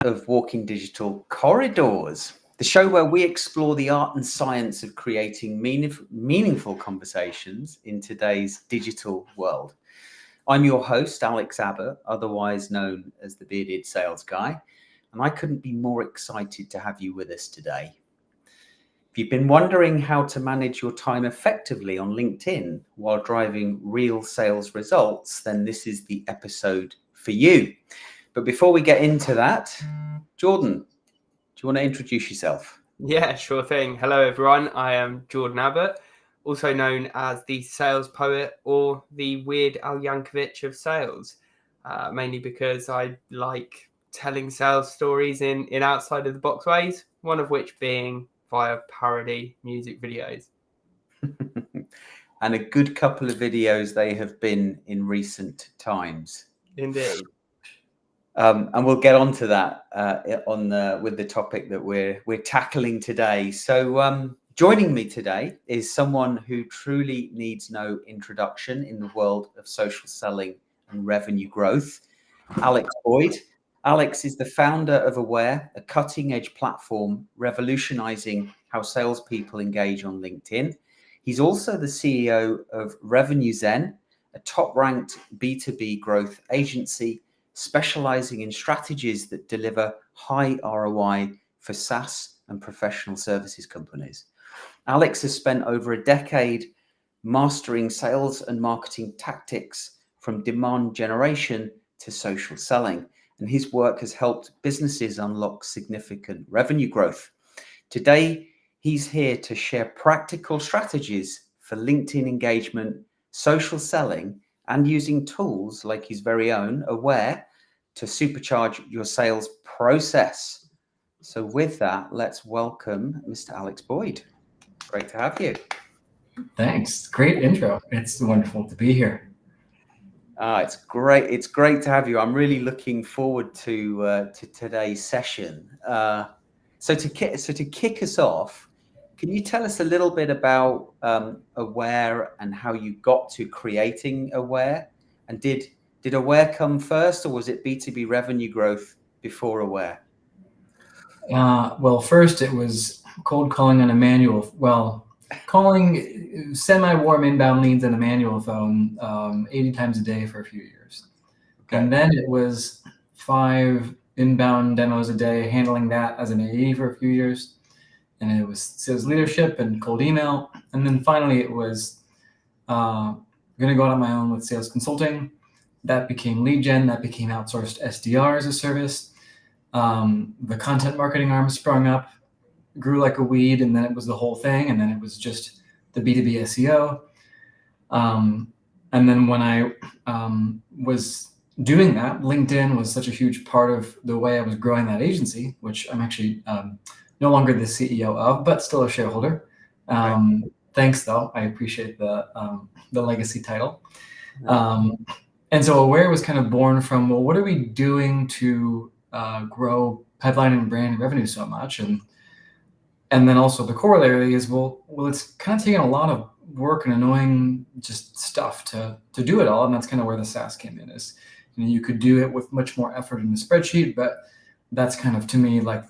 of Walking Digital Corridors, the show where we explore the art and science of creating meaningful conversations in today's digital world. I'm your host, Alex Abbott, otherwise known as the Bearded Sales Guy, and I couldn't be more excited to have you with us today. If you've been wondering how to manage your time effectively on LinkedIn while driving real sales results, then this is the episode for you. But before we get into that, Jordan, do you want to introduce yourself? Yeah, sure thing. Hello, everyone. I am Jordan Abbott, also known as the sales poet or the weird Al Yankovic of sales, mainly because I like telling sales stories in outside of the box ways, one of which being via parody music videos. And a good couple of videos they have been in recent times. Indeed. And we'll get onto that with the topic that we're tackling today. So joining me today is someone who truly needs no introduction in the world of social selling and revenue growth, Alex Boyd. Alex is the founder of Aware, a cutting-edge platform revolutionizing how salespeople engage on LinkedIn. He's also the CEO of Revenue Zen, a top-ranked B2B growth agency specializing in strategies that deliver high ROI for SaaS and professional services companies. Alex has spent over a decade mastering sales and marketing tactics from demand generation to social selling, and his work has helped businesses unlock significant revenue growth. Today, he's here to share practical strategies for LinkedIn engagement, social selling, and using tools like his very own Aware to supercharge your sales process. So with that, let's welcome Mr. Alex Boyd. Great to have you. Thanks. Great intro. It's wonderful to be here. It's great. It's great to have you. I'm really looking forward to today's session. So to kick us off, can you tell us a little bit about Aware and how you got to creating Aware? And did Aware come first, or was it B2B revenue growth before Aware? Well, first it was cold calling on a manual. Well, calling semi-warm inbound leads on a manual phone 80 times a day for a few years. Okay. And then it was 5 inbound demos a day, handling that as an AE for a few years. And it was sales leadership and cold email. And then finally it was going to go out on my own with sales consulting. That became lead gen. That became outsourced SDR as a service. The content marketing arm sprung up, grew like a weed, and then it was the whole thing. And then it was just the B2B SEO. And then when I was doing that, LinkedIn was such a huge part of the way I was growing that agency, which I'm actually no longer the CEO of, but still a shareholder. Right. Thanks, though. I appreciate the legacy title. And so Aware was kind of born from, well, what are we doing to grow pipeline and brand revenue so much? And then also the corollary is, well, it's kind of taking a lot of work and annoying just stuff to do it all. And that's kind of where the SaaS came in. Is, you know, you could do it with much more effort in the spreadsheet, but that's kind of, to me, like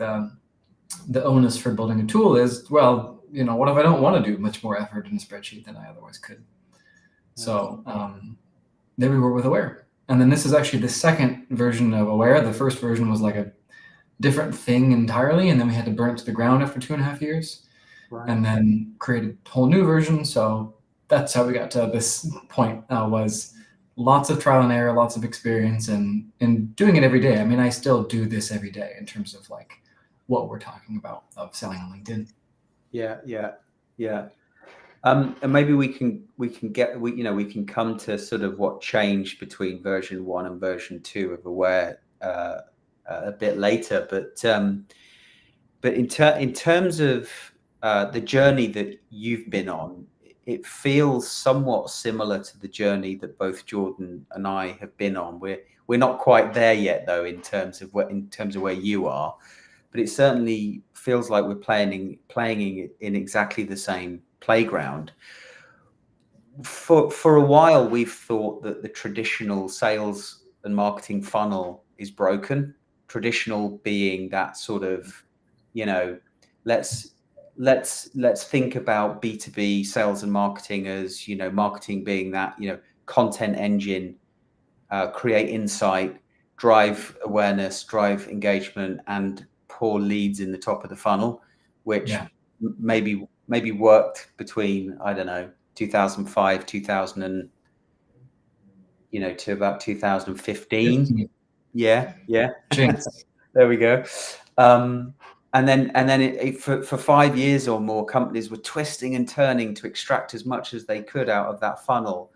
the onus for building a tool is, well, you know, what if I don't want to do much more effort in a spreadsheet than I otherwise could? So there we were with Aware. And then this is actually the second version of Aware. The first version was like a different thing entirely. And then we had to burn it to the ground after 2.5 years. Right. And then create a whole new version. So that's how we got to this point, was lots of trial and error, lots of experience, and doing it every day. I mean, I still do this every day in terms of like what we're talking about of selling on LinkedIn. Yeah. And maybe we can come to sort of what changed between version 1 and version 2 of Aware a bit later. But in terms of the journey that you've been on, it feels somewhat similar to the journey that both Jordan and I have been on. We're not quite there yet, though, in terms of where you are, but it certainly feels like we're playing in exactly the same playground. For a while, we've thought that the traditional sales and marketing funnel is broken. traditional being that sort of, you know, let's think about B2B sales and marketing as, you know, marketing being that, you know, content engine, create insight, drive awareness, drive engagement, and pour leads in the top of the funnel, which maybe worked between, I don't know, 2005, 2000 and, you know, to about 2015. Yeah. There we go. And then for 5 years or more, companies were twisting and turning to extract as much as they could out of that funnel,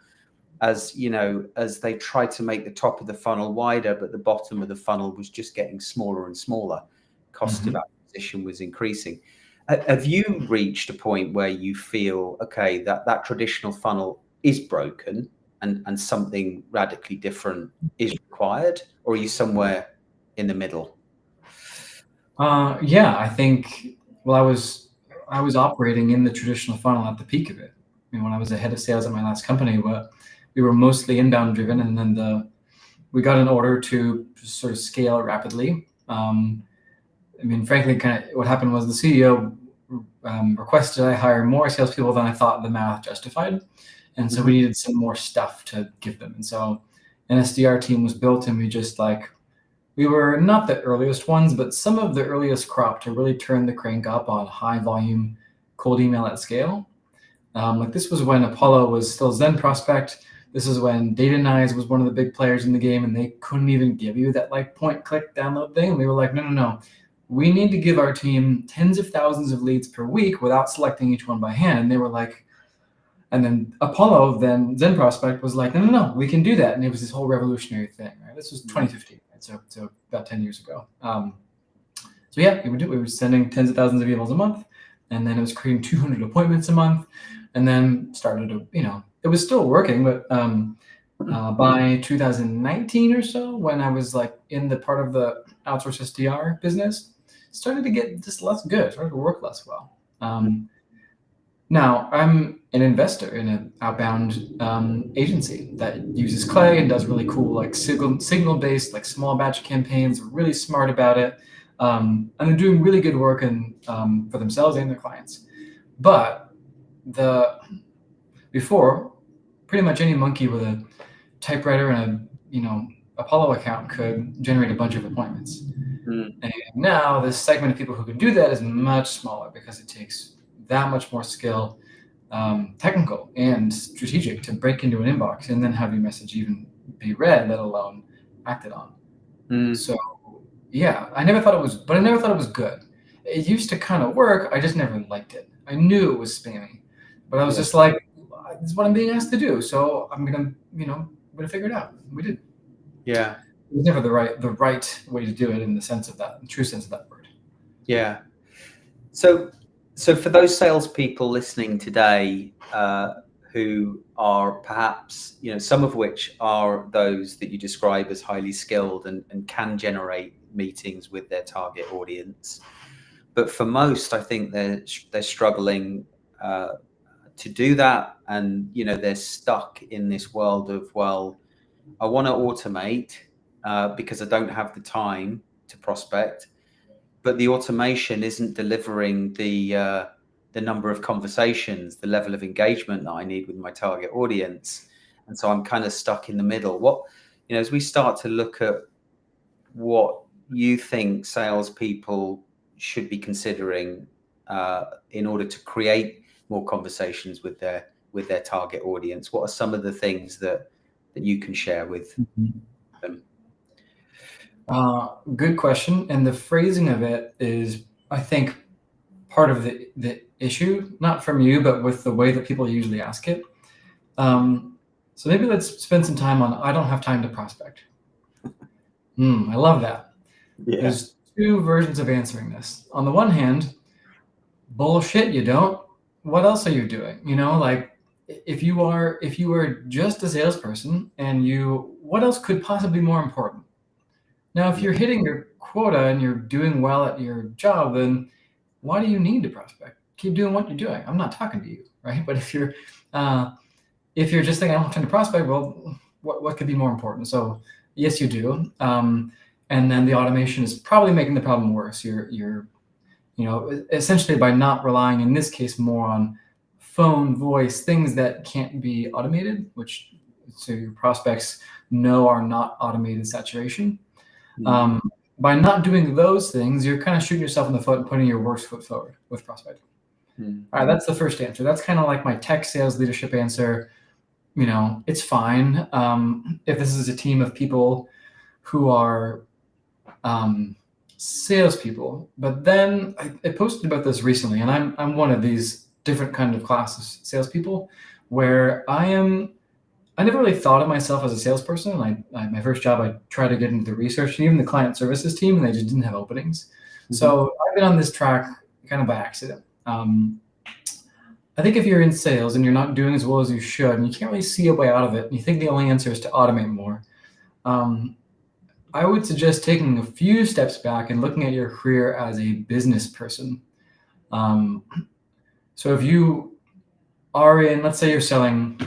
as you know, as they tried to make the top of the funnel wider, but the bottom of the funnel was just getting smaller and smaller. Cost of acquisition was increasing. Have you reached a point where you feel, okay, that traditional funnel is broken and something radically different is required, or are you somewhere in the middle? Yeah, I think, well, I was operating in the traditional funnel at the peak of it. I mean, when I was a head of sales at my last company, we were mostly inbound driven, and then we got an order to sort of scale rapidly. I mean, frankly, kind of what happened was the CEO requested I hire more salespeople than I thought the math justified. And so we needed some more stuff to give them. And so an SDR team was built, and we were not the earliest ones, but some of the earliest crop to really turn the crank up on high volume cold email at scale. Like this was when Apollo was still Zen Prospect. This is when Data Nice was one of the big players in the game, and they couldn't even give you that like point click download thing. And we were like, no. We need to give our team tens of thousands of leads per week without selecting each one by hand. And they were like, and then Apollo, then Zen Prospect was like, no, we can do that. And it was this whole revolutionary thing, right? This was 2015, right? So about 10 years ago. So yeah, we were sending tens of thousands of emails a month, and then it was creating 200 appointments a month, and then started to, you know, it was still working, but by 2019 or so, when I was like in the part of the outsource SDR business, started to get just less good, started to work less well. Now I'm an investor in an outbound agency that uses Clay and does really cool like signal-based like small batch campaigns. We're really smart about it, and they're doing really good work for themselves and their clients. But before, pretty much any monkey with a typewriter and a Apollo account could generate a bunch of appointments. And now this segment of people who can do that is much smaller because it takes that much more skill, technical and strategic, to break into an inbox and then have your message even be read, let alone acted on. So yeah, I never thought it was good. It used to kind of work. I just never liked it. I knew it was spammy, but I was just like, this is what I'm being asked to do. So I'm gonna figure it out. We did. Yeah. It was never the right way to do it in the true sense of that word. Yeah. So for those salespeople listening today, who are perhaps, some of which are those that you describe as highly skilled and can generate meetings with their target audience, but for most, I think they're struggling to do that, and they're stuck in this world of, well, I want to automate because I don't have the time to prospect, but the automation isn't delivering the number of conversations, the level of engagement that I need with my target audience, and so I'm kind of stuck in the middle. As we start to look at what you think salespeople should be considering in order to create more conversations with their target audience, what are some of the things that you can share with them? Good question. And the phrasing of it is, I think, part of the issue, not from you, but with the way that people usually ask it. So maybe let's spend some time on, I don't have time to prospect. I love that. Yeah. There's two versions of answering this. On the one hand, bullshit, you don't. What else are you doing? Like if you are just a salesperson what else could possibly be more important? Now, if you're hitting your quota and you're doing well at your job, then why do you need to prospect? Keep doing what you're doing. I'm not talking to you, right? But if you're just thinking, I don't have time to prospect, well, what could be more important? So yes, you do. and then the automation is probably making the problem worse. You're essentially, by not relying in this case more on phone, voice, things that can't be automated, which so your prospects know are not automated saturation. By not doing those things, you're kind of shooting yourself in the foot and putting your worst foot forward with prospecting. All right, that's the first answer. That's kind of like my tech sales leadership answer. It's fine if this is a team of people who are salespeople. But then I posted about this recently, and I'm one of these different kind of class of salespeople where I never really thought of myself as a salesperson. My first job, I tried to get into the research and even the client services team, and they just didn't have openings. So I've been on this track kind of by accident. I think if you're in sales and you're not doing as well as you should, and you can't really see a way out of it, and you think the only answer is to automate more, I would suggest taking a few steps back and looking at your career as a business person. So if you are in, let's say you're selling,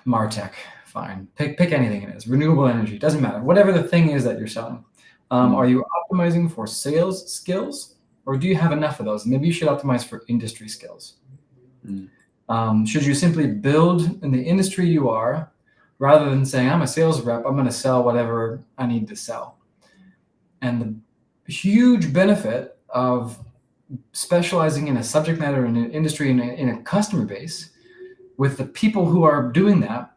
MarTech, fine. Pick anything it is, renewable energy, doesn't matter. Whatever the thing is that you're selling. Are you optimizing for sales skills, or do you have enough of those? Maybe you should optimize for industry skills. Should you simply build in the industry you are, rather than saying, I'm a sales rep, I'm going to sell whatever I need to sell? And the huge benefit of specializing in a subject matter, in an industry, in a customer base, with the people who are doing that,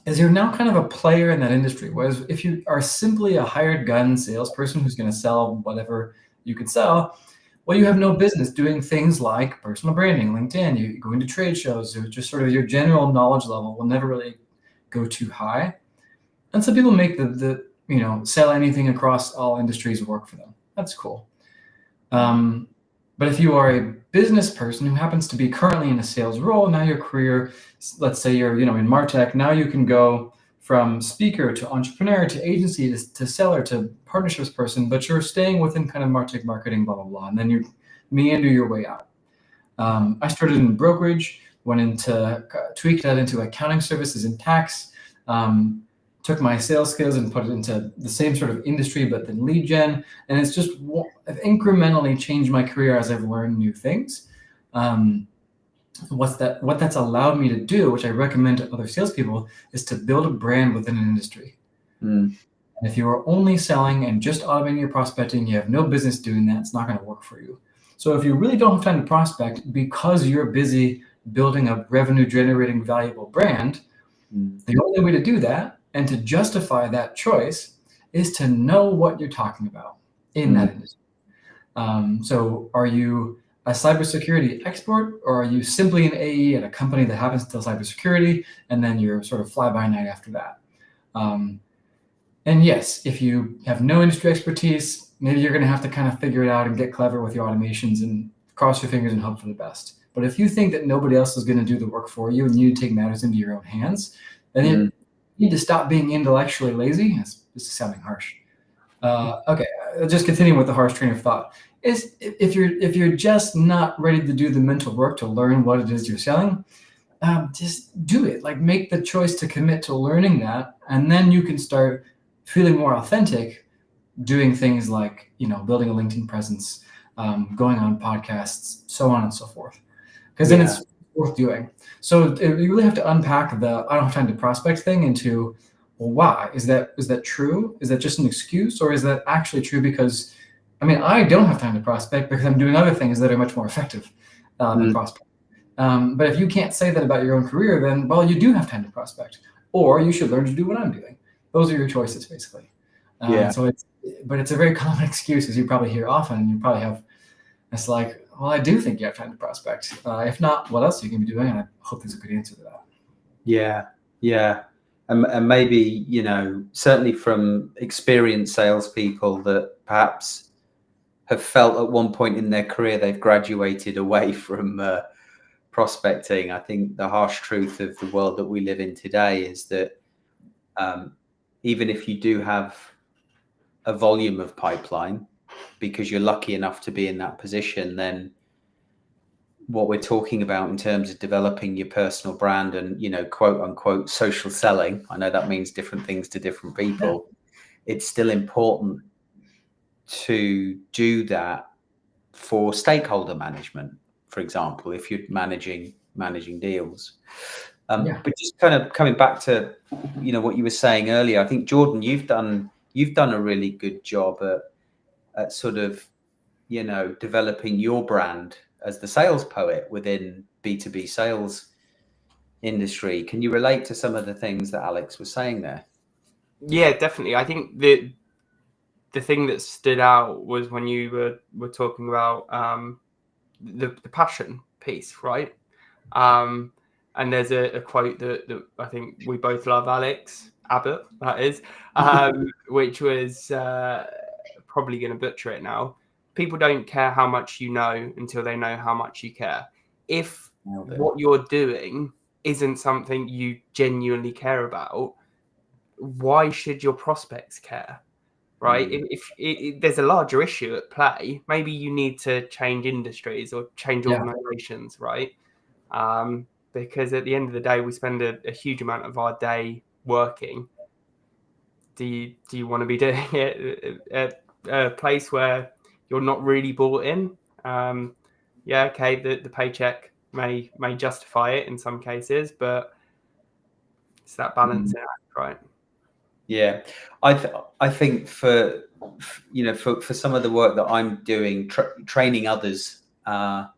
is you're now kind of a player in that industry. Whereas if you are simply a hired gun salesperson who's going to sell whatever you could sell, well, you have no business doing things like personal branding, LinkedIn, you going to trade shows, or just sort of your general knowledge level will never really go too high. And some people make the sell anything across all industries work for them. That's cool. But if you are a business person who happens to be currently in a sales role, now your career, let's say you're in MarTech, now you can go from speaker to entrepreneur to agency to seller to partnerships person, but you're staying within kind of MarTech marketing, blah, blah, blah. And then you meander your way out. I started in brokerage, tweaked that into accounting services and tax, took my sales skills and put it into the same sort of industry, but then lead gen. And it's just, I've incrementally changed my career as I've learned new things. What that's allowed me to do, which I recommend to other salespeople, is to build a brand within an industry. And if you are only selling and just automating your prospecting, you have no business doing that. It's not going to work for you. So if you really don't have time to prospect because you're busy building a revenue generating valuable brand, the only way to do that and to justify that choice is to know what you're talking about in that industry. So are you a cybersecurity expert, or are you simply an AE at a company that happens to sell cybersecurity, and then you're sort of fly by night after that? And yes, if you have no industry expertise, maybe you're going to have to kind of figure it out and get clever with your automations and cross your fingers and hope for the best. But if you think that nobody else is going to do the work for you and you take matters into your own hands, then you need to stop being intellectually lazy. This is sounding harsh. Okay, just continuing with the harsh train of thought. Is if you're just not ready to do the mental work to learn what it is you're selling, just do it. Like, make the choice to commit to learning that, and then you can start feeling more authentic, doing things like building a LinkedIn presence, going on podcasts, so on and so forth. Because then it's worth doing. So you really have to unpack the I don't have time to prospect thing into, well, why? Is that true? Is that just an excuse, or is that actually true? Because I don't have time to prospect because I'm doing other things that are much more effective than prospect. But if you can't say that about your own career, then, well, you do have time to prospect, or you should learn to do what I'm doing. Those are your choices, basically. So it's a very common excuse, as you probably hear often. You probably have, it's like, well, I do think you have time to prospect. If not, what else are you going to be doing? And I hope there's a good answer to that. Yeah. And maybe, certainly from experienced salespeople that perhaps have felt at one point in their career they've graduated away from prospecting. I think the harsh truth of the world that we live in today is that even if you do have a volume of pipeline, because you're lucky enough to be in that position, then what we're talking about in terms of developing your personal brand and, quote unquote, social selling, I know that means different things to different people, it's still important to do that for stakeholder management, for example, if you're managing deals. But just kind of coming back to, what you were saying earlier, I think, Jordan, you've done a really good job at sort of, developing your brand as the sales poet within B2B sales industry. Can you relate to some of the things that Alex was saying there? Yeah, definitely. I think the thing that stood out was when you were talking about the passion piece, right? And there's a quote that I think we both love, Alex Abbott, that is, which was probably going to butcher it now. People don't care how much you know until they know how much you care. If what you're doing isn't something you genuinely care about, why should your prospects care? Right? If there's a larger issue at play, maybe you need to change industries or change organizations, right? Because at the end of the day, we spend a huge amount of our day working. Do you want to be doing it at a place where you're not really bought in? Okay, the paycheck may justify it in some cases, but it's that balancing act, right? Yeah, I think for some of the work that I'm doing, training others, to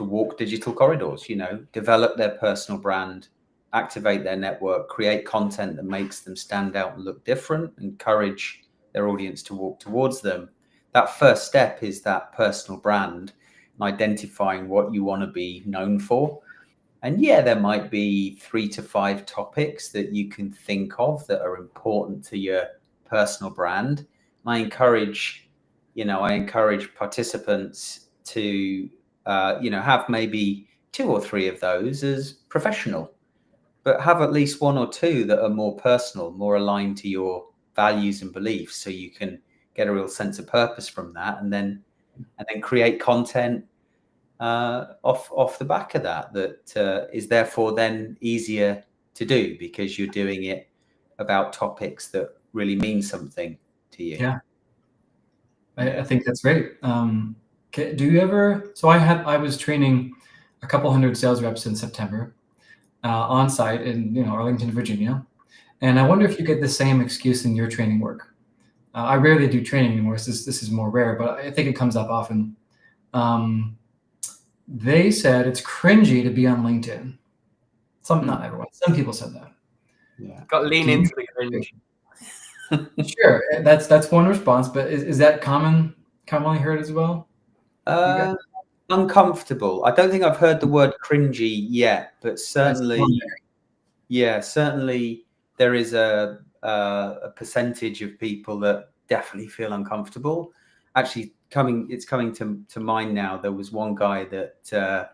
walk digital corridors, develop their personal brand, activate their network, create content that makes them stand out and look different, encourage their audience to walk towards them. That first step is that personal brand and identifying what you want to be known for. And there might be 3 to 5 topics that you can think of that are important to your personal brand. I encourage participants to, have maybe 2 or 3 of those as professional, but have at least 1 or 2 that are more personal, more aligned to your values and beliefs, so you can get a real sense of purpose from that, and then create content off the back of that is therefore then easier to do because you're doing it about topics that really mean something to you. Yeah, I think that's great. Do you ever? So I was training a couple hundred sales reps in September on site in Arlington, Virginia, and I wonder if you get the same excuse in your training work. I rarely do training anymore. So this is more rare, but I think it comes up often. They said it's cringy to be on LinkedIn. Not everyone. Some people said that. Yeah, got to lean into the cringe. Sure, that's one response, but is that commonly heard as well? Uncomfortable. I don't think I've heard the word cringy yet, but certainly, certainly there is a percentage of people that definitely feel uncomfortable. Actually, it's coming to mind now. There was one guy that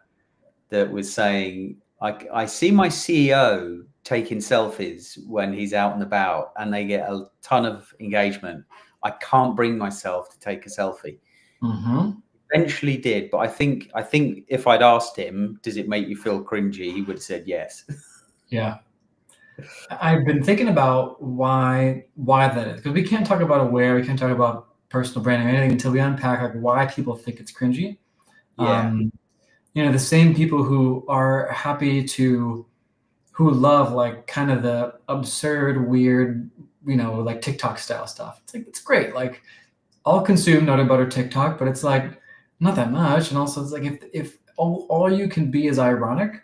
was saying, I see my CEO taking selfies when he's out and about, and they get a ton of engagement. I can't bring myself to take a selfie. Mm-hmm. Eventually did, but I think if I'd asked him, does it make you feel cringy, he would have said yes. Yeah. I've been thinking about why that is, because we can't talk about we can't talk about personal branding or anything until we unpack why people think it's cringy. The same people who are happy who love kind of the absurd, weird, like TikTok style stuff. It's great. Like, I'll consume nut and butter TikTok, but it's not that much. And also it's if all you can be is ironic,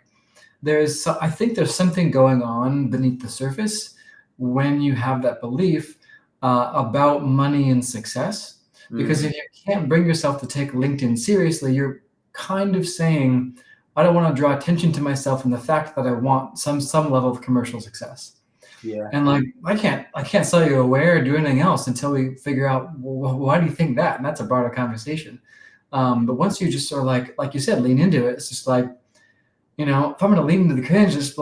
I think there's something going on beneath the surface when you have that belief about money and success. Because if you can't bring yourself to take LinkedIn seriously, you're kind of saying, I don't want to draw attention to myself and the fact that I want some level of commercial success. Yeah. And I can't sell you away or do anything else until we figure out, well, why do you think that? And that's a broader conversation. But once you just sort of like you said, lean into it, it's just if I'm going to lean into the cringe, it's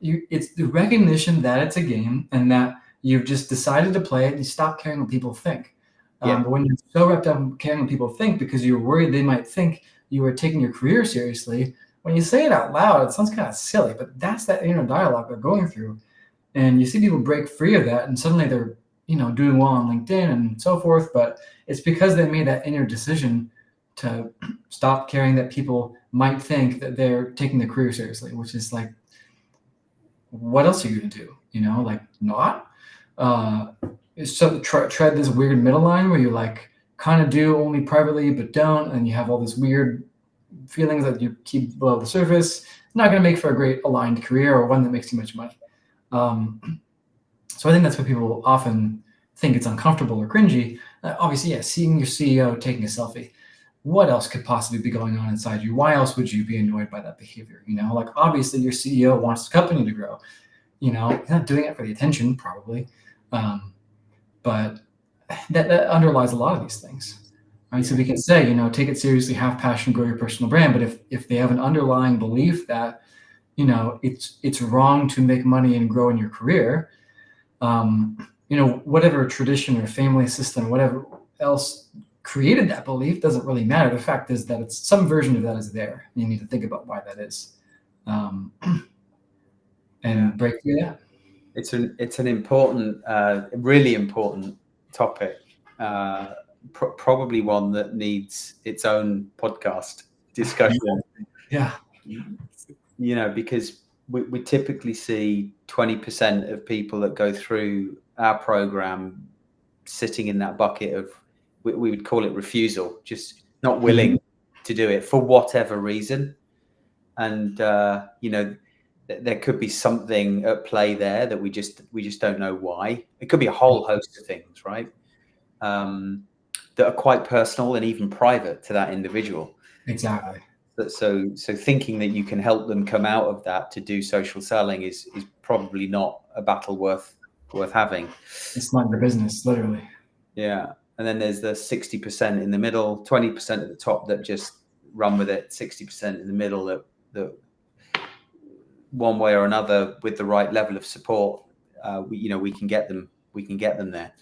it's the recognition that it's a game and that you've just decided to play it and you stop caring what people think. But when you're so wrapped up in caring what people think because you're worried they might think you are taking your career seriously, when you say it out loud, it sounds kind of silly, but that's that inner dialogue they're going through. And you see people break free of that, and suddenly they're, doing well on LinkedIn and so forth. But it's because they made that inner decision to stop caring that people might think that they're taking the career seriously, which is like, what else are you going to do? Like not. So tread this weird middle line where you like kind of do only privately but don't, and you have all this weird feelings that you keep below the surface. It's not going to make for a great aligned career or one that makes too much money. So I think that's why people often think it's uncomfortable or cringy. Obviously, seeing your CEO taking a selfie. What else could possibly be going on inside you? Why else would you be annoyed by that behavior? Like obviously your CEO wants the company to grow. He's not doing it for the attention, probably. But that underlies a lot of these things. Right? So we can say, take it seriously, have passion, grow your personal brand. But if they have an underlying belief that, it's wrong to make money and grow in your career, whatever tradition or family system, whatever else created that belief doesn't really matter. The fact is that it's some version of that is there. You need to think about why that is, and break through that. It's an important, really important topic. Probably one that needs its own podcast discussion. Yeah. Because we typically see 20% of people that go through our program sitting in that bucket of, we would call it refusal, just not willing to do it for whatever reason. And, there could be something at play there that we just don't know why. It could be a whole host of things, right? That are quite personal and even private to that individual. Exactly. So thinking that you can help them come out of that to do social selling is probably not a battle worth having. It's not your business, literally. Yeah. And then there's the 60% in the middle, 20% at the top that just run with it, 60% in the middle that one way or another, with the right level of support, we can get them there.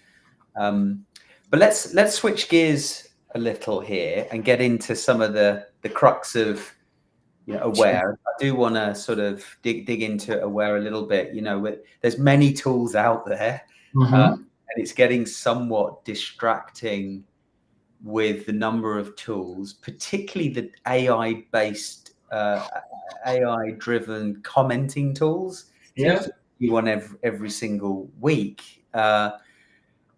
But let's switch gears a little here and get into some of the crux of Aware. I do want to sort of dig into Aware a little bit. There's many tools out there, and it's getting somewhat distracting with the number of tools, particularly the AI-based, AI-driven commenting tools. Yeah, you want every single week.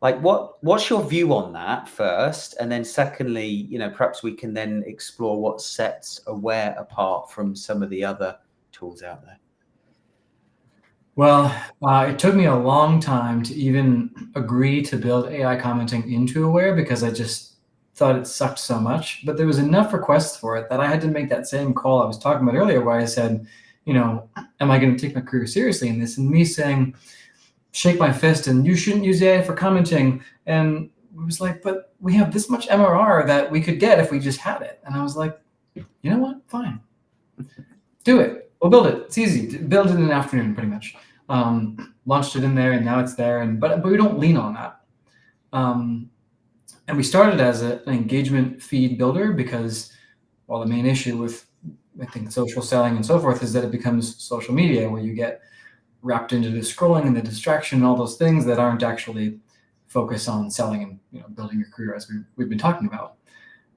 What's your view on that first, and then secondly, perhaps we can then explore what sets Aware apart from some of the other tools out there. Well, it took me a long time to even agree to build AI commenting into Aware because I just thought it sucked so much. But there was enough requests for it that I had to make that same call I was talking about earlier, where I said, am I going to take my career seriously in this? And me saying, shake my fist and you shouldn't use AI for commenting. And it was like, but we have this much MRR that we could get if we just had it. And I was like, you know what? Fine. Do it. We'll build it. It's easy. Build it in an afternoon, pretty much. Launched it in there, and now it's there. But we don't lean on that. And we started as an engagement feed builder because, well, the main issue with, I think, social selling and so forth is that it becomes social media where you get wrapped into the scrolling and the distraction and all those things that aren't actually focused on selling and building your career, as we've been talking about.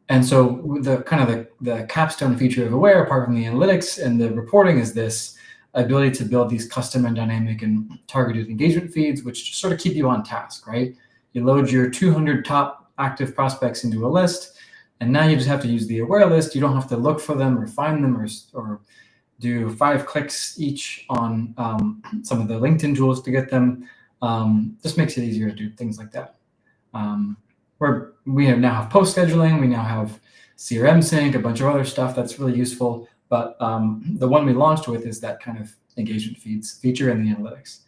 And so the kind of the capstone feature of Aware, apart from the analytics and the reporting, is this ability to build these custom and dynamic and targeted engagement feeds, which just sort of keep you on task, right? You load your 200 top active prospects into a list, and now you just have to use the Aware list. You don't have to look for them or find them or do 5 clicks each on some of the LinkedIn tools to get them. Just makes it easier to do things like that. Where we now have post scheduling, we now have CRM sync, a bunch of other stuff that's really useful. But the one we launched with is that kind of engagement feeds feature in the analytics.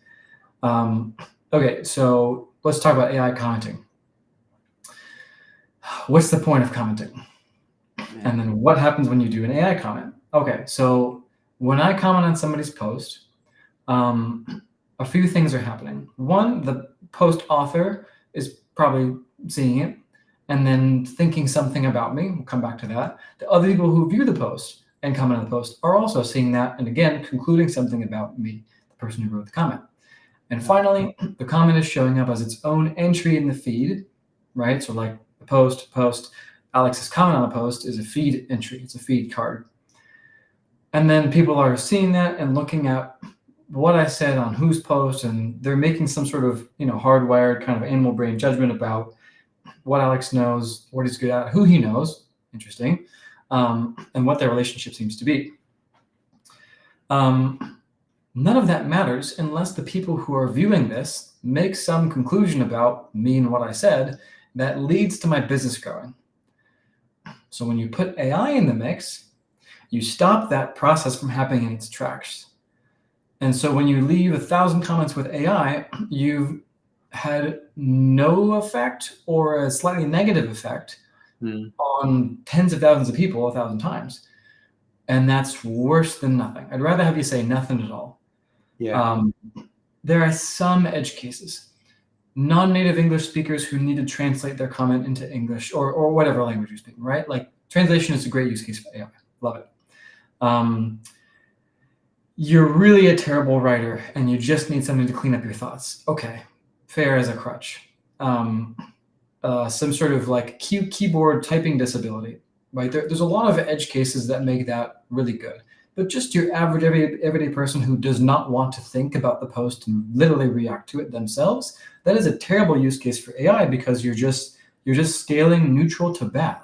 Okay, so let's talk about AI commenting. What's the point of commenting? And then what happens when you do an AI comment? Okay, so when I comment on somebody's post, a few things are happening. One, the post author is probably seeing it and then thinking something about me. We'll come back to that. The other people who view the post and comment on the post are also seeing that, and again, concluding something about me, the person who wrote the comment. And finally, the comment is showing up as its own entry in the feed, right? So like the post, Alex's comment on the post is a feed entry. It's a feed card. And then people are seeing that and looking at what I said on whose post, and they're making some sort of, hardwired kind of animal brain judgment about what Alex knows, what he's good at, who he knows, interesting, and what their relationship seems to be. None of that matters unless the people who are viewing this make some conclusion about me and what I said that leads to my business growing. So when you put AI in the mix, you stop that process from happening in its tracks. And so when you leave 1,000 comments with AI, you've had no effect or a slightly negative effect on tens of thousands of people 1,000 times. And that's worse than nothing. I'd rather have you say nothing at all. Yeah. There are some edge cases. Non-native English speakers who need to translate their comment into English or whatever language you're speaking, right? Like translation is a great use case for AI. Love it. You're really a terrible writer and you just need something to clean up your thoughts. Okay, fair as a crutch. Some sort of like keyboard typing disability, right? There's a lot of edge cases that make that really good. But just your average everyday person who does not want to think about the post and literally react to it themselves, that is a terrible use case for AI because you're just scaling neutral to bad.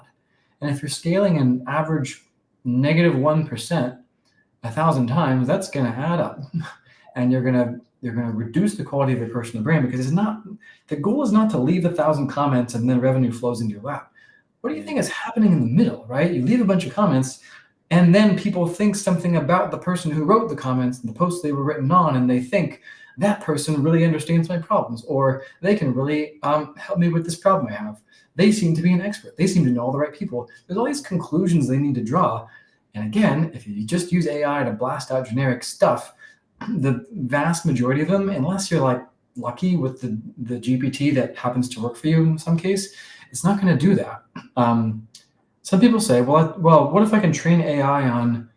And if you're scaling an average -1% 1,000 times, that's going to add up, and you're going to reduce the quality of your personal brand because the goal is not to leave 1,000 comments and then revenue flows into your lap. What do you think is happening in the middle, right? You leave a bunch of comments, and then people think something about the person who wrote the comments and the post they were written on, and they think that person really understands my problems, or they can really help me with this problem I have. They seem to be an expert. They seem to know all the right people. There's all these conclusions they need to draw. And again, if you just use AI to blast out generic stuff, the vast majority of them, unless you're like lucky with the GPT that happens to work for you in some case, it's not going to do that. Some people say, well, what if I can train AI on,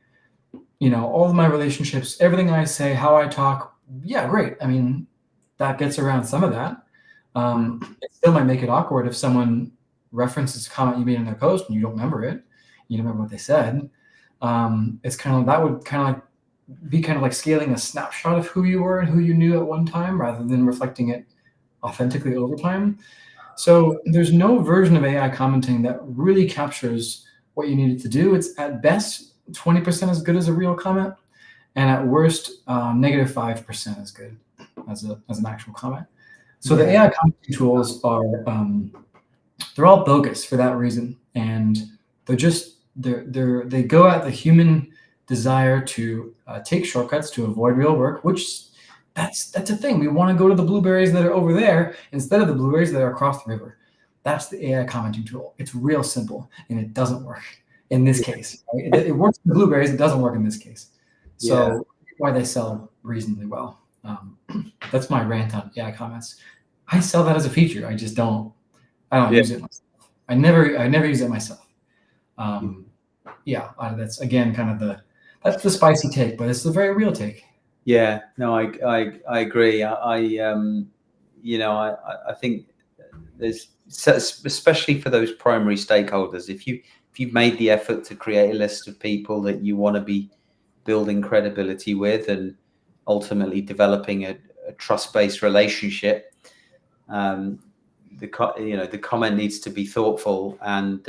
all of my relationships, everything I say, how I talk? Yeah, great. I mean, that gets around some of that. It still might make it awkward if someone references a comment you made in their post and you don't remember it. You don't remember what they said. It's that would be like scaling a snapshot of who you were and who you knew at one time rather than reflecting it authentically over time. So there's no version of AI commenting that really captures what you need it to do. It's at best 20% as good as a real comment, and at worst -5% as good as an actual comment. So the AI commenting tools are they're all bogus for that reason, and they go at the human desire to take shortcuts to avoid real work, which that's a thing. We want to go to the blueberries that are over there instead of the blueberries that are across the river. That's the AI commenting tool. It's real simple, and it doesn't work in this case. Right? It works in blueberries. It doesn't work in this case. So why they sell reasonably well. That's my rant on AI comments. I sell that as a feature. I just don't. I don't use it myself. I never use it myself. That's again that's the spicy take, but it's a very real take. Yeah, no, I agree. I think there's, especially for those primary stakeholders, if you've made the effort to create a list of people that you want to be building credibility with and ultimately developing a trust-based relationship, the comment needs to be thoughtful, and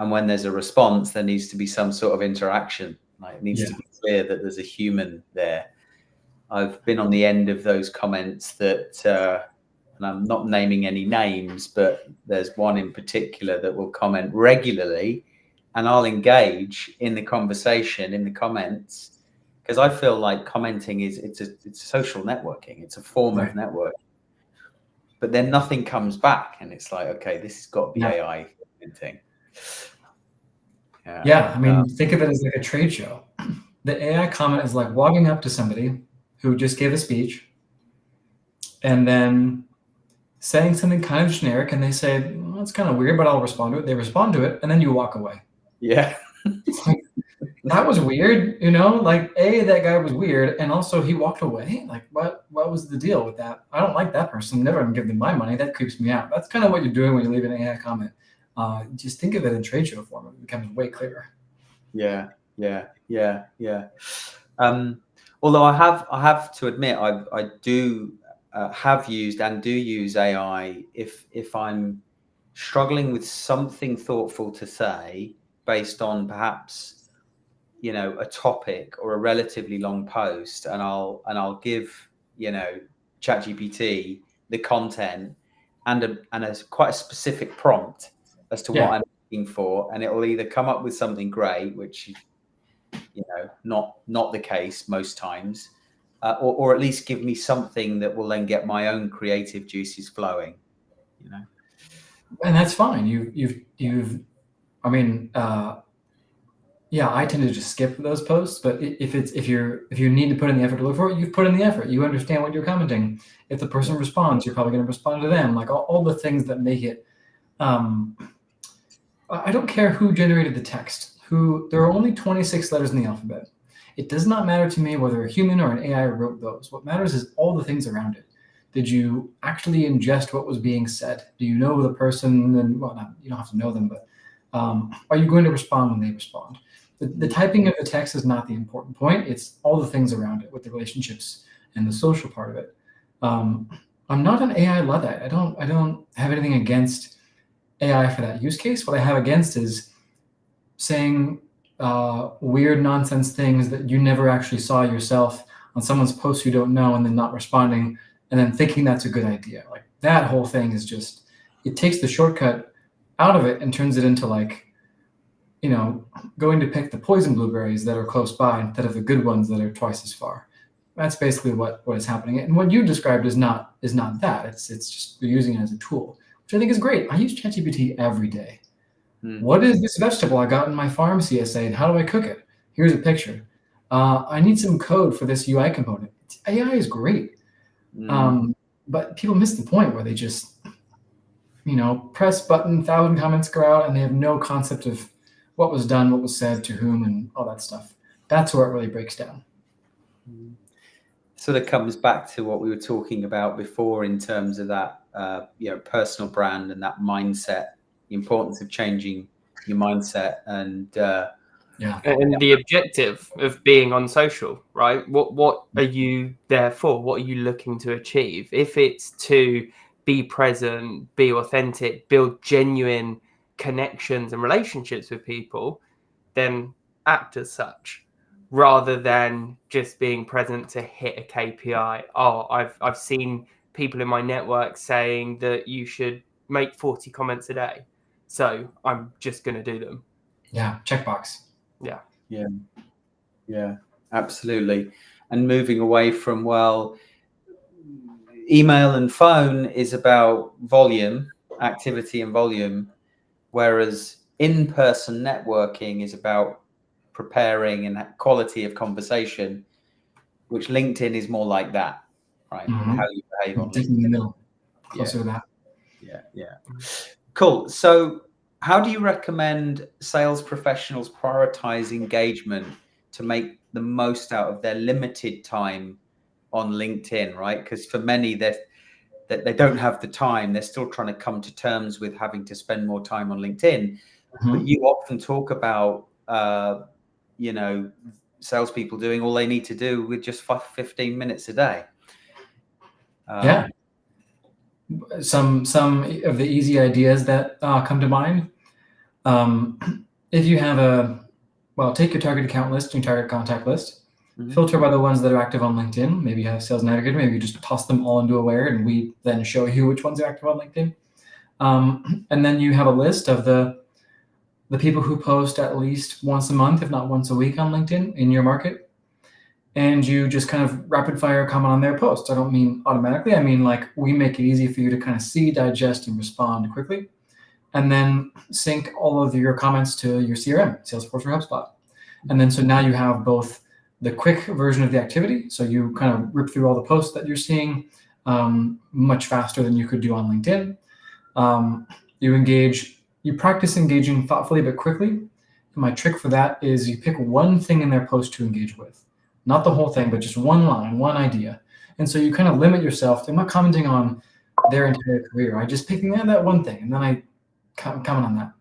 when there's a response, there needs to be some sort of interaction. Like, it needs to be clear that there's a human there. I've been on the end of those comments that, and I'm not naming any names, but there's one in particular that will comment regularly, and I'll engage in the conversation in the comments, because I feel like commenting it's social networking. It's a form of networking. But then nothing comes back, and it's like, okay, this has got to be AI commenting. Yeah, I mean, think of it as like a trade show. The AI comment is like walking up to somebody who just gave a speech and then saying something kind of generic, and they say, well, that's kind of weird, but I'll respond to it. They respond to it, and then you walk away. Yeah. It's like, that was weird, like that guy was weird. And also he walked away. Like what was the deal with that? I don't like that person. Never even give them my money. That creeps me out. That's kind of what you're doing when you leave an AI comment. Just think of it in trade show form. It becomes way clearer. Yeah. Although I have to admit, I do have used and do use AI if I'm struggling with something thoughtful to say based on perhaps a topic or a relatively long post, and I'll give ChatGPT the content and a quite a specific prompt as to what I'm looking for, and it will either come up with something great, which not the case most times, or at least give me something that will then get my own creative juices flowing. And that's fine. I tend to just skip those posts, but if you need to put in the effort to look for it, you've put in the effort. You understand what you're commenting. If the person responds, you're probably going to respond to them. Like all the things that make it. I don't care who generated the text. There are only 26 letters in the alphabet. It does not matter to me whether a human or an AI wrote those. What matters is all the things around it. Did you actually ingest what was being said? Do you know the person? And you don't have to know them, but are you going to respond when they respond? The typing of the text is not the important point. It's all the things around it with the relationships and the social part of it. I'm not an AI Luddite. I don't have anything against AI for that use case. What I have against is saying weird nonsense things that you never actually saw yourself on someone's post you don't know, and then not responding, and then thinking that's a good idea. Like that whole thing is just, it takes the shortcut out of it and turns it into like, going to pick the poison blueberries that are close by instead of the good ones that are twice as far. That's basically what is happening. And what you described is not that. It's just you're using it as a tool, which I think is great. I use ChatGPT every day. What is this vegetable I got in my farm CSA, and how do I cook it? Here's a picture. I need some code for this UI component. AI is great. But people miss the point where they just, press button, 1,000 comments go out, and they have no concept of what was done, what was said, to whom, and all that stuff. That's where it really breaks down. Sort of comes back to what we were talking about before in terms of that, personal brand and that mindset, the importance of changing your mindset and the objective of being on social, right? What are you there for? What are you looking to achieve? If it's to be present, be authentic, build genuine connections and relationships with people, then act as such, rather than just being present to hit a KPI. I've seen people in my network saying that you should make 40 comments a day, so I'm just going to do them. Checkbox. Yeah, absolutely. And moving away from, email and phone is about volume, activity and volume, whereas in-person networking is about preparing and that quality of conversation, which LinkedIn is more like that, right? How you behave on LinkedIn. In the middle, closer to that. Yeah. Cool. So how do you recommend sales professionals prioritize engagement to make the most out of their limited time on LinkedIn, right? Because for many, they don't have the time. They're still trying to come to terms with having to spend more time on LinkedIn. But you often talk about, salespeople doing all they need to do with just 15 minutes a day. Some of the easy ideas that come to mind. If you have take your target account list, your target contact list, filter by the ones that are active on LinkedIn. Maybe you have Sales Navigator. Maybe you just toss them all into Aware, and we then show you which ones are active on LinkedIn. And then you have a list of the people who post at least once a month, if not once a week, on LinkedIn in your market. And you just kind of rapid fire comment on their posts. I don't mean automatically. I mean, like, we make it easy for you to kind of see, digest, and respond quickly. And then sync all of your comments to your CRM, Salesforce or HubSpot. And then so now you have both the quick version of the activity. So you kind of rip through all the posts that you're seeing much faster than you could do on LinkedIn. You practice engaging thoughtfully but quickly. my trick for that is you pick one thing in their post to engage with, not the whole thing, but just one line, one idea. And so you kind of limit yourself. I'm not commenting on their entire career. I just picking that one thing, and then I comment on that.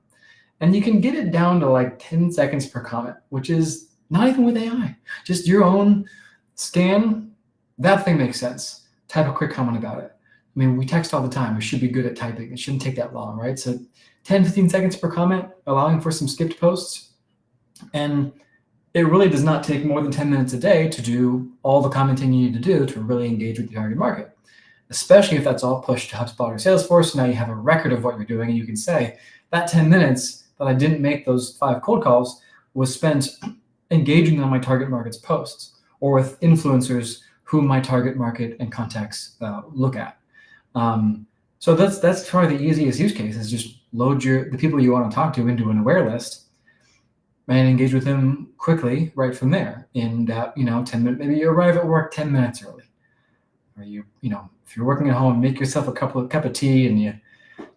And you can get it down to like 10 seconds per comment, which is not even with AI. Just your own scan. That thing makes sense. Type a quick comment about it. I mean, we text all the time. We should be good at typing. It shouldn't take that long, right? So 10, 15 seconds per comment, allowing for some skipped posts. And it really does not take more than 10 minutes a day to do all the commenting you need to do to really engage with your target market, especially if that's all pushed to HubSpot or Salesforce. So now you have a record of what you're doing, and you can say that 10 minutes that I didn't make those 5 cold calls was spent engaging on my target market's posts or with influencers whom my target market and contacts look at. So that's probably the easiest use case, is just load the people you want to talk to into an aware list and engage with them quickly right from there in that, 10 minutes. Maybe you arrive at work 10 minutes early, or if you're working at home, make yourself a cup of tea and you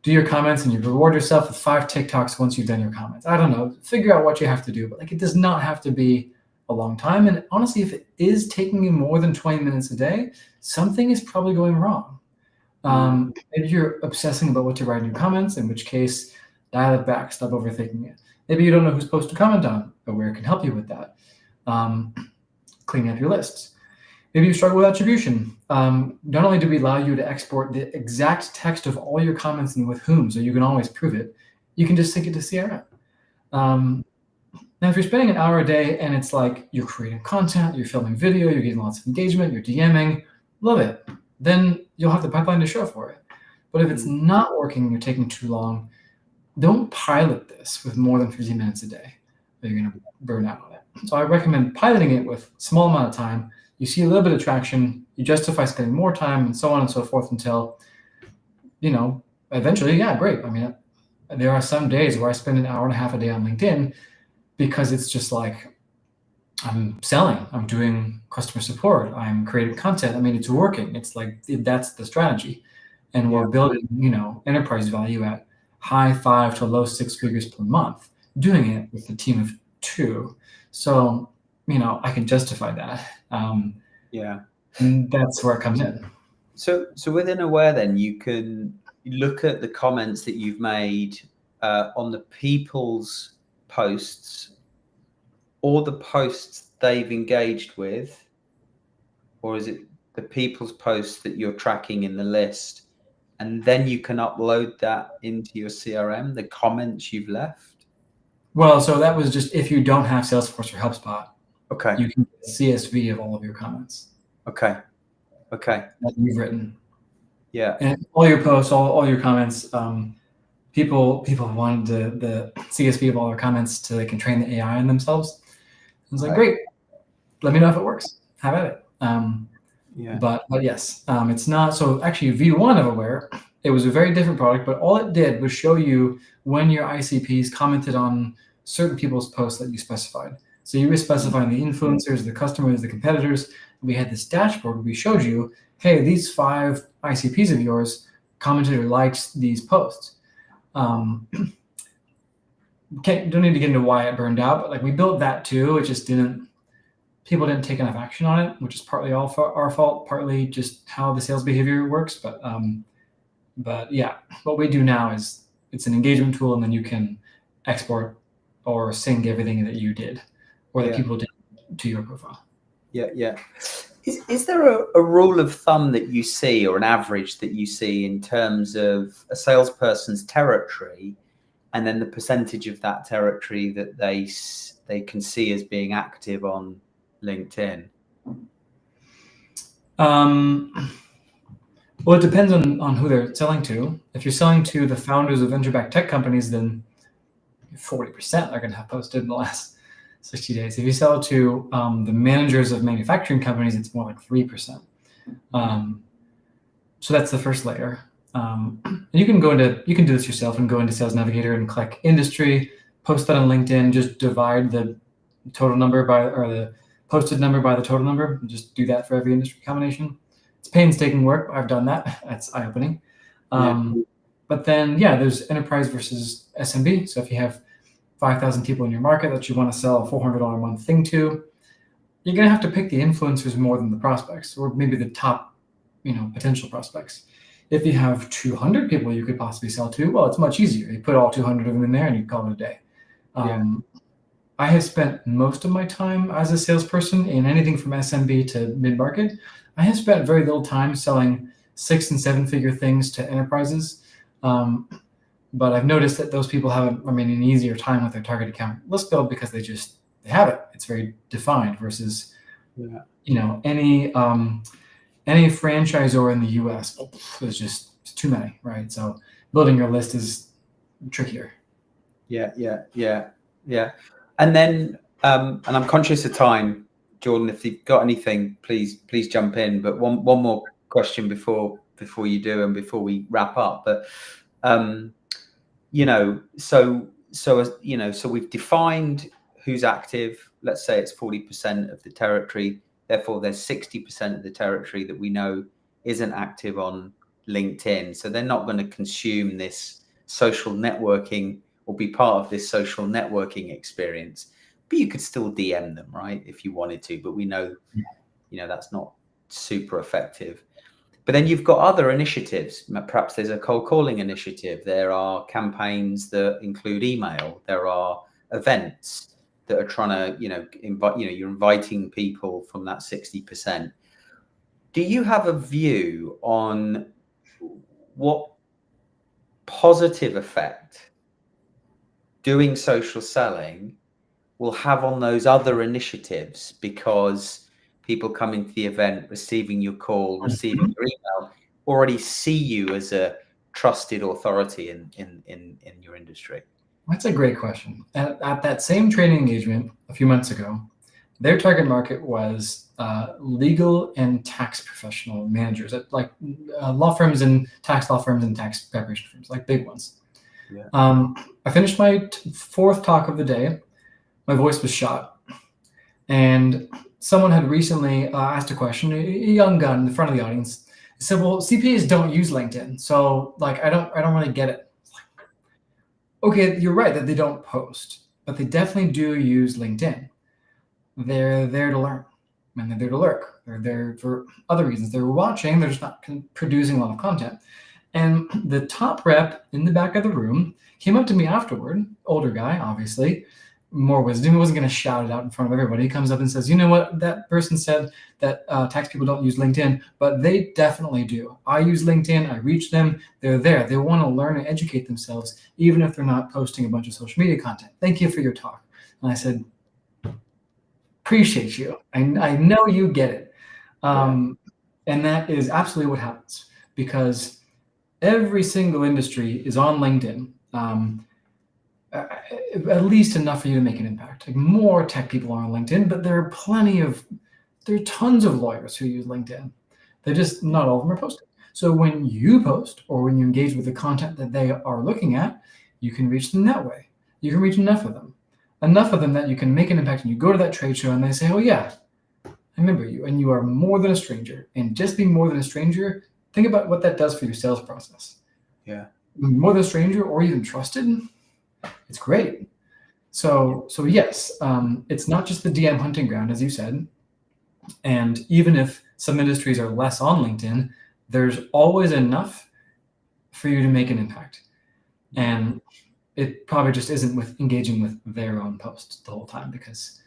do your comments, and you reward yourself with 5 TikToks once you've done your comments. I don't know, figure out what you have to do, but it does not have to be a long time. And honestly, if it is taking you more than 20 minutes a day, something is probably going wrong. Maybe you're obsessing about what to write in your comments, in which case dial it back, stop overthinking it. Maybe you don't know who's supposed to comment on, but where can help you with that. Cleaning up your lists. Maybe you struggle with attribution. Not only do we allow you to export the exact text of all your comments and with whom, so you can always prove it, you can just sync it to CRM. Now, if you're spending an hour a day and it's like you're creating content, you're filming video, you're getting lots of engagement, you're DMing, love it, then you'll have the pipeline to show for it. But if it's not working, you're taking too long, don't pilot this with more than 50 minutes a day, or you're going to burn out on it. So I recommend piloting it with a small amount of time. You see a little bit of traction, you justify spending more time, and so on and so forth until, eventually, yeah, great. I mean, there are some days where I spend an hour and a half a day on LinkedIn because it's just like I'm selling, I'm doing customer support, I'm creating content. I mean, it's working. It's like that's the strategy. And we're building, enterprise value at high 5 to low 6 figures per month, doing it with a team of 2. So, I can justify that. And that's where it comes in. So within Aware, then you can look at the comments that you've made on the people's posts, or the posts they've engaged with, or is it the people's posts that you're tracking in the list, and then you can upload that into your CRM, the comments you've left? Well, so that was just if you don't have Salesforce or HubSpot. Okay. You can get CSV of all of your comments. Okay. That you've written. Yeah. And all your posts, all your comments, people wanted the CSV of all their comments so they can train the AI on themselves. I was like, great. Let me know if it works. Have at it. But yes, it's not. So actually, V1 of Aware, it was a very different product, but all it did was show you when your ICPs commented on certain people's posts that you specified. So you were specifying the influencers, the customers, the competitors. We had this dashboard where we showed you, hey, these 5 ICPs of yours commented or liked these posts. Don't need to get into why it burned out, but we built that too. It just people didn't take enough action on it, which is partly all our fault, partly just how the sales behavior works. But yeah, what we do now is it's an engagement tool, and then you can export or sync everything that you did or that people did to your profile. Yeah. Is there a rule of thumb that you see, or an average that you see, in terms of a salesperson's territory, and then the percentage of that territory that they can see as being active on LinkedIn? Well, it depends on who they're selling to. If you're selling to the founders of venture-backed tech companies, then 40% are going to have posted in the last 60 days. If you sell to the managers of manufacturing companies, it's more like 3%. So that's the first layer. And you can do this yourself and go into Sales Navigator and click industry, post that on LinkedIn, just divide the total number the posted number by the total number, and just do that for every industry combination. It's painstaking work. I've done that. That's eye-opening. But then, there's enterprise versus SMB. So if you have 5,000 people in your market that you want to sell a $400 a month thing to, you're going to have to pick the influencers more than the prospects, or maybe the top, potential prospects. If you have 200 people you could possibly sell to, well, it's much easier. You put all 200 of them in there and you call it a day. I have spent most of my time as a salesperson in anything from SMB to mid-market. I have spent very little time selling 6 and 7 figure things to enterprises. But I've noticed that those people have an easier time with their target account list build because they have it. It's very defined versus, any franchisor in the US, there's just too many, right? So building your list is trickier. Yeah. And then, and I'm conscious of time, Jordan, if you've got anything, please jump in. But one more question before you do and before we wrap up. But, so we've defined who's active. Let's say it's 40% of the territory. Therefore, there's 60% of the territory that we know isn't active on LinkedIn. So they're not going to consume this social networking or be part of this social networking experience. But you could still DM them, right, if you wanted to. But we know, that's not super effective. But then you've got other initiatives. Perhaps there's a cold calling initiative. There are campaigns that include email. There are events that are trying to, invite, you're inviting people from that 60%. Do you have a view on what positive effect doing social selling will have on those other initiatives? Because people coming to the event, receiving your call, receiving your email, already see you as a trusted authority in your industry. That's a great question. At that same training engagement a few months ago, their target market was legal and tax professional managers at law firms and tax law firms and tax preparation firms, like big ones. Yeah. I finished my fourth talk of the day. My voice was shot, and someone had recently asked a question. A young gun in the front of the audience said, "Well, CPAs don't use LinkedIn, so I don't really get it." Okay, you're right that they don't post, but they definitely do use LinkedIn. They're there to learn, and they're there to lurk. They're there for other reasons. They're watching, they're just not producing a lot of content. And the top rep in the back of the room came up to me afterward, older guy, obviously, more wisdom. He wasn't going to shout it out in front of everybody. He comes up and says, "You know what? That person said that tax people don't use LinkedIn, but they definitely do. I use LinkedIn. I reach them. They're there. They want to learn and educate themselves, even if they're not posting a bunch of social media content. Thank you for your talk." And I said, "Appreciate you. I know you get it." And that is absolutely what happens, because every single industry is on LinkedIn. At least enough for you to make an impact. More tech people are on LinkedIn, but there are tons of lawyers who use LinkedIn. They're just not all of them are posting. So when you post or when you engage with the content that they are looking at, you can reach them that way. You can reach enough of them that you can make an impact, and you go to that trade show and they say, "Oh yeah, I remember you," and you are more than a stranger. And just being more than a stranger, think about what that does for your sales process. Yeah. More than a stranger or even trusted, it's great. So yes, it's not just the DM hunting ground, as you said. And even if some industries are less on LinkedIn, there's always enough for you to make an impact. And it probably just isn't with engaging with their own posts the whole time, because,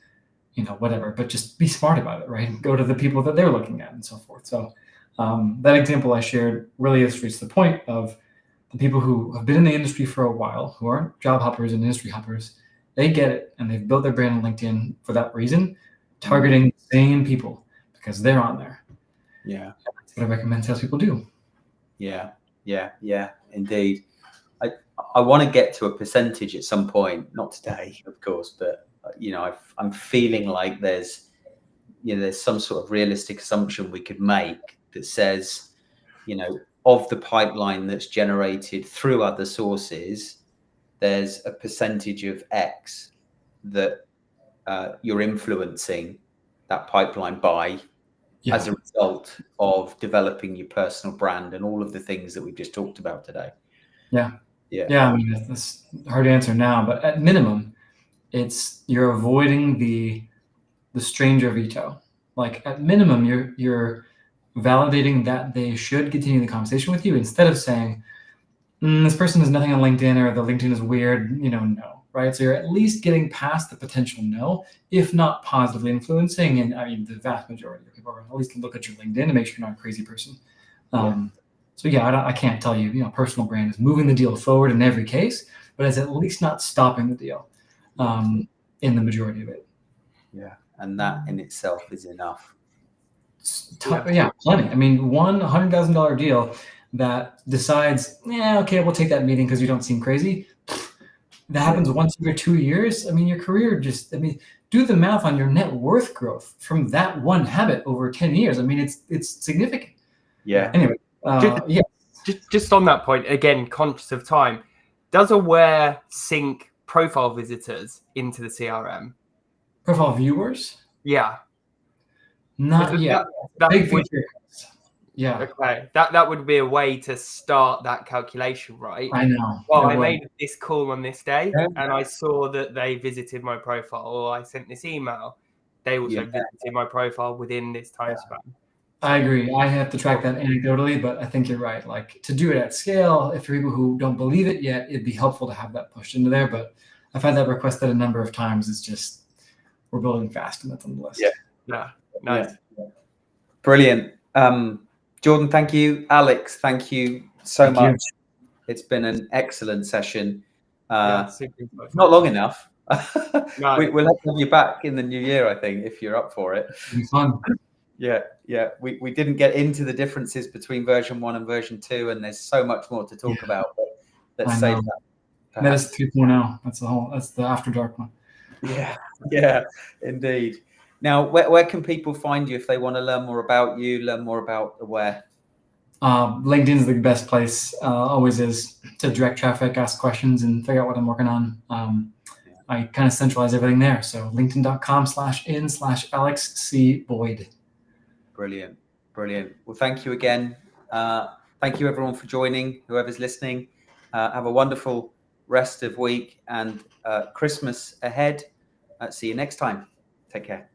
whatever, but just be smart about it, right? Go to the people that they're looking at and so forth. So that example I shared really illustrates the point of the people who have been in the industry for a while, who aren't job hoppers and industry hoppers. They get it, and they've built their brand on LinkedIn for that reason, targeting the same people because they're on there. Yeah. That's what I recommend salespeople do. Yeah, indeed. I want to get to a percentage at some point, not today, of course, but I'm feeling like there's some sort of realistic assumption we could make that says, of the pipeline that's generated through other sources, there's a percentage of X that you're influencing that pipeline by as a result of developing your personal brand and all of the things that we've just talked about today. Yeah. I mean, that's hard to answer now, but at minimum, you're avoiding the stranger veto. Like at minimum, you're validating that they should continue the conversation with you instead of saying, this person has nothing on LinkedIn, or the LinkedIn is weird, no, right? So you're at least getting past the potential no, if not positively influencing. And I mean, the vast majority of people are at least look at your LinkedIn to make sure you're not a crazy person. So yeah, I can't tell you, personal brand is moving the deal forward in every case, but it's at least not stopping the deal in the majority of it. Yeah, and that in itself is enough. Yeah, plenty. I mean, $100,000 deal that decides, okay, we'll take that meeting because you don't seem crazy. That happens once every 2 years. I mean, your career do the math on your net worth growth from that one habit over 10 years. I mean, it's significant. Yeah. Anyway, just on that point, again, conscious of time, does Aware sync profile visitors into the CRM? Profile viewers? Yeah. Not yet. Big feature. Yeah. Okay. That would be a way to start that calculation, right? I know. Well, I made this call on this day, and I saw that they visited my profile, or I sent this email. They also visited my profile within this time span. I agree. I have to track that anecdotally, but I think you're right. Like, to do it at scale, if for people who don't believe it yet, it'd be helpful to have that pushed into there. But I've had that requested a number of times. It's just, we're building fast, and that's on the list. Yeah. Nice. Yeah. Brilliant. Jordan, thank you. Alex, thank you so much. It's been an excellent session. Not long enough. No. We'll have to have you back in the new year, I think, if you're up for it. It'll be fun. Yeah. We didn't get into the differences between version 1 and version 2, and there's so much more to talk about. But let's save that. That is 3.0. That's the After Dark one. Yeah, indeed. Now, where can people find you if they want to learn more about you, learn more about Aware? LinkedIn is the best place, always is, to direct traffic, ask questions, and figure out what I'm working on. I kind of centralize everything there. So linkedin.com/in/Alex C. Boyd. Brilliant. Well, thank you again. Thank you, everyone, for joining, whoever's listening. Have a wonderful rest of week and Christmas ahead. See you next time. Take care.